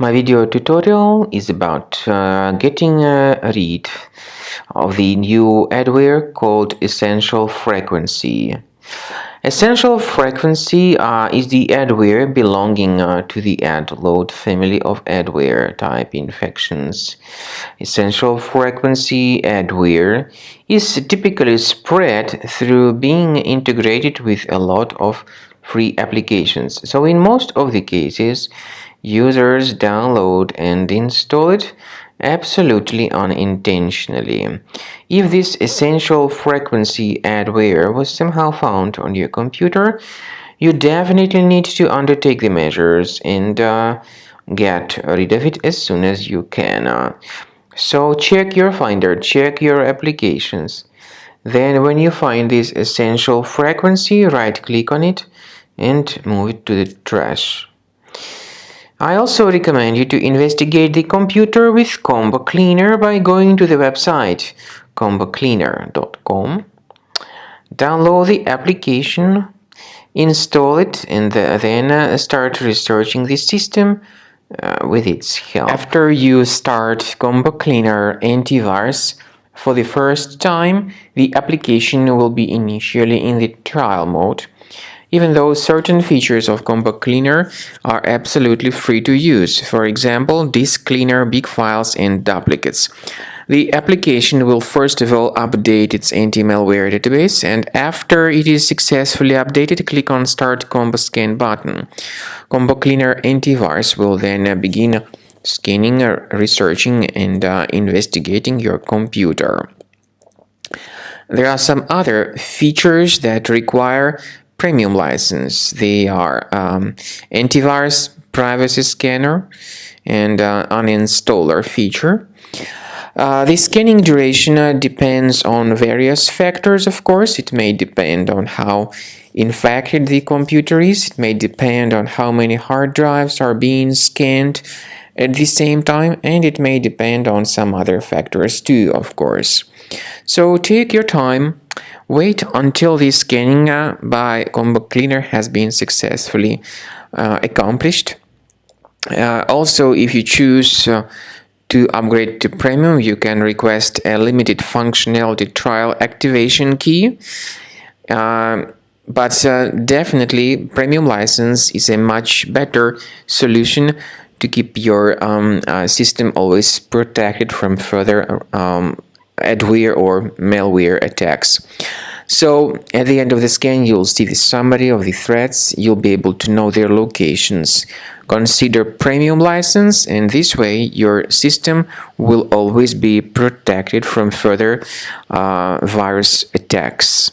My video tutorial is about getting a read of the new adware called EssentialFrequency. EssentialFrequency is the adware belonging to the adload family of adware type infections. EssentialFrequency adware is typically spread through being integrated with a lot of free applications. So in most of the cases, users download and install it absolutely unintentionally. If this EssentialFrequency adware was somehow found on your computer, you definitely need to undertake the measures and get rid of it as soon as you can. So check your Finder, check your applications. Then when you find this EssentialFrequency, right click on it and move it to the trash. I also recommend you to investigate the computer with Combo Cleaner by going to the website combocleaner.com. Download the application, install it, and then start researching the system with its help. After you start Combo Cleaner antivirus for the first time, the application will be initially in the trial mode, even though certain features of Combo Cleaner are absolutely free to use. For example, disk cleaner, big files, and duplicates. The application will first of all update its anti-malware database, and after it is successfully updated, click on Start Combo Scan button. Combo Cleaner antivirus will then begin scanning, researching, and investigating your computer. There are some other features that require premium license. They are antivirus, privacy scanner, and uninstaller feature. The scanning duration depends on various factors, of course. It may depend on how infected the computer is. It may depend on how many hard drives are being scanned at the same time, and it may depend on some other factors too, of course. So take your time. Wait until the scanning by Combo Cleaner has been successfully accomplished. Also, if you choose to upgrade to Premium, you can request a limited functionality trial activation key. But definitely, Premium license is a much better solution to keep your system always protected from further adware or malware attacks. So at the end of the scan, you'll see the summary of the threats. You'll be able to know their locations. Consider premium license, and this way your system will always be protected from further virus attacks.